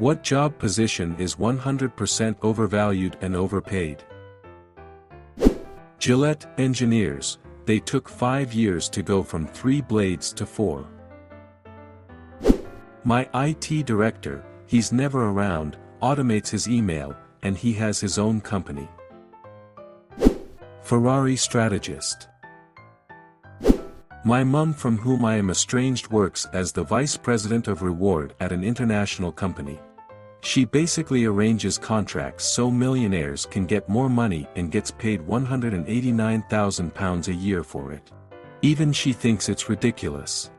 What job position is 100% overvalued and overpaid? Gillette engineers, they took 5 years to go from 3 blades to 4. My IT director, he's never around, automates his email, and he has his own company. Ferrari strategist. My mum, from whom I am estranged, works as the vice president of reward at an international company. She basically arranges contracts so millionaires can get more money and gets paid £189,000 a year for it. Even she thinks it's ridiculous.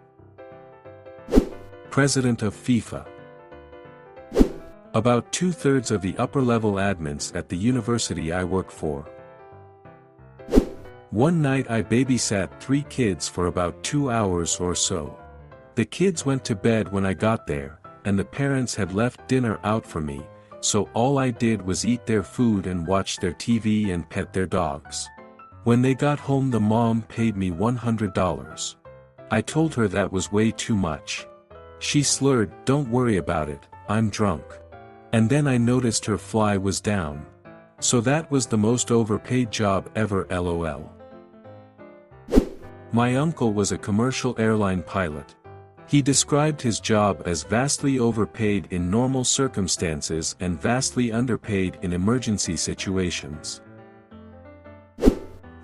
President of FIFA. About 2/3 of the upper-level admins at the university I work for. One night I babysat 3 kids for about 2 hours or so. The kids went to bed when I got there, and the parents had left dinner out for me, so all I did was eat their food and watch their TV and pet their dogs. When they got home, the mom paid me $100. I told her that was way too much. She slurred, "Don't worry about it, I'm drunk." And then I noticed her fly was down. So that was the most overpaid job ever, lol. My uncle was a commercial airline pilot. He described his job as vastly overpaid in normal circumstances and vastly underpaid in emergency situations.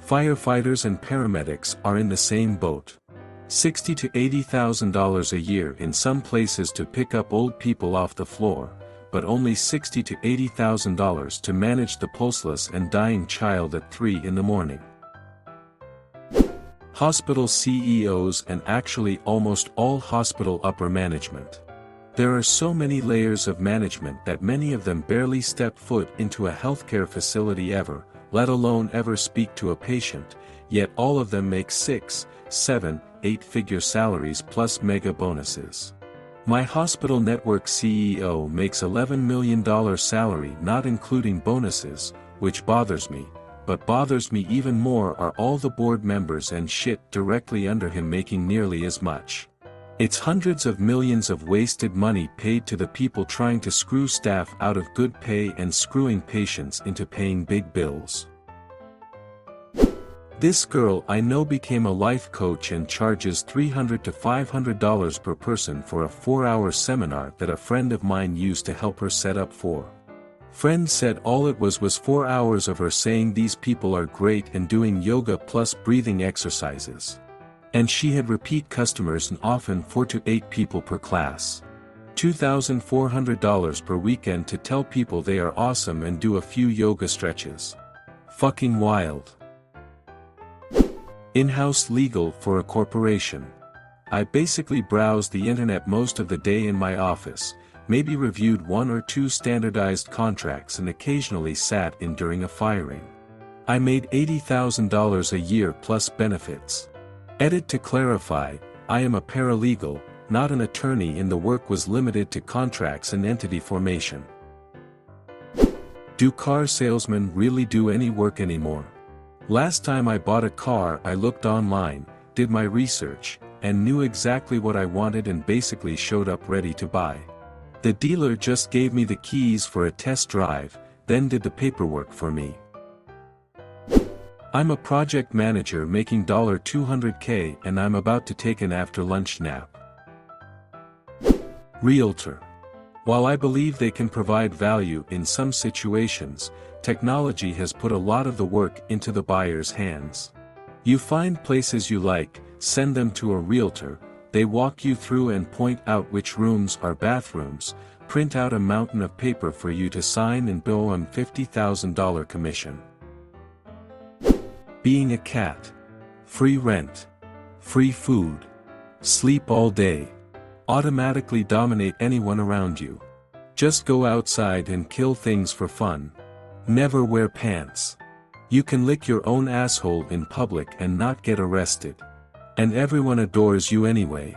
Firefighters and paramedics are in the same boat. $60,000 to $80,000 a year in some places to pick up old people off the floor, but only $60,000 to $80,000 to manage the pulseless and dying child at 3 in the morning. Hospital CEOs and actually almost all hospital upper management. There are so many layers of management that many of them barely step foot into a healthcare facility ever, let alone ever speak to a patient, yet all of them make 6, 7, 8-figure salaries plus mega bonuses. My hospital network CEO makes $11 million salary not including bonuses, which bothers me. But bothers me even more are all the board members and shit directly under him making nearly as much. It's hundreds of millions of wasted money paid to the people trying to screw staff out of good pay and screwing patients into paying big bills. This girl I know became a life coach and charges $300 to $500 per person for a 4-hour seminar that a friend of mine used to help her set up for. Friend said all it was 4 hours of her saying these people are great and doing yoga plus breathing exercises. And she had repeat customers and often 4 to 8 people per class. $2,400 per weekend to tell people they are awesome and do a few yoga stretches. Fucking wild. In-house legal for a corporation. I basically browse the internet most of the day in my office, maybe reviewed 1 or 2 standardized contracts and occasionally sat in during a firing. I made $80,000 a year plus benefits. Edit to clarify, I am a paralegal, not an attorney, and the work was limited to contracts and entity formation. Do car salesmen really do any work anymore? Last time I bought a car I looked online, did my research, and knew exactly what I wanted and basically showed up ready to buy. The dealer just gave me the keys for a test drive, then did the paperwork for me. I'm a project manager making $200K and I'm about to take an after-lunch nap. Realtor. While I believe they can provide value in some situations, technology has put a lot of the work into the buyer's hands. You find places you like, send them to a realtor, they walk you through and point out which rooms are bathrooms, print out a mountain of paper for you to sign and bill them $50,000 commission. Being a cat. Free rent. Free food. Sleep all day. Automatically dominate anyone around you. Just go outside and kill things for fun. Never wear pants. You can lick your own asshole in public and not get arrested. And everyone adores you anyway.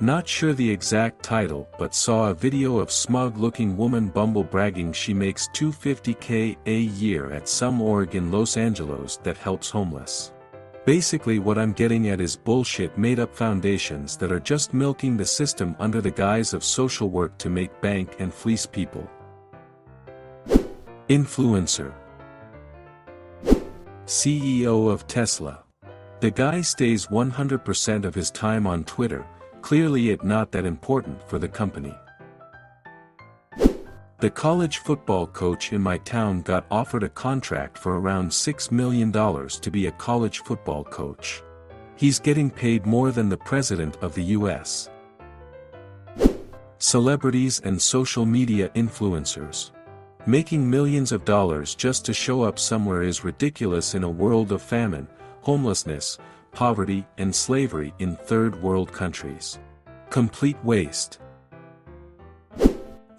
Not sure the exact title, but saw a video of smug-looking woman bumble bragging she makes $250K a year at some org in Los Angeles that helps homeless. Basically what I'm getting at is bullshit made-up foundations that are just milking the system under the guise of social work to make bank and fleece people. Influencer. CEO of Tesla. The guy stays 100% of his time on Twitter, clearly it not that important for the company. The college football coach in my town got offered a contract for around $6 million to be a college football coach. He's getting paid more than the president of the US. Celebrities and social media influencers. Making millions of dollars just to show up somewhere is ridiculous in a world of famine, homelessness, poverty and slavery in third world countries. Complete waste.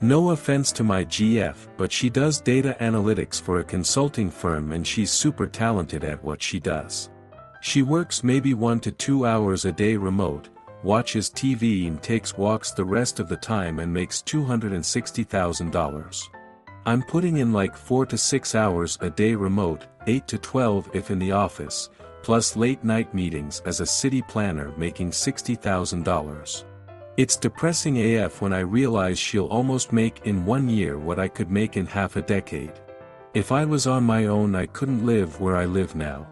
No offense to my GF, but she does data analytics for a consulting firm and she's super talented at what she does. She works maybe 1 to 2 hours a day remote, watches TV and takes walks the rest of the time and makes $260,000. I'm putting in like 4 to 6 hours a day remote, 8 to 12 if in the office, plus late night meetings as a city planner making $60,000. It's depressing AF when I realize she'll almost make in 1 year what I could make in half a decade. If I was on my own I couldn't live where I live now.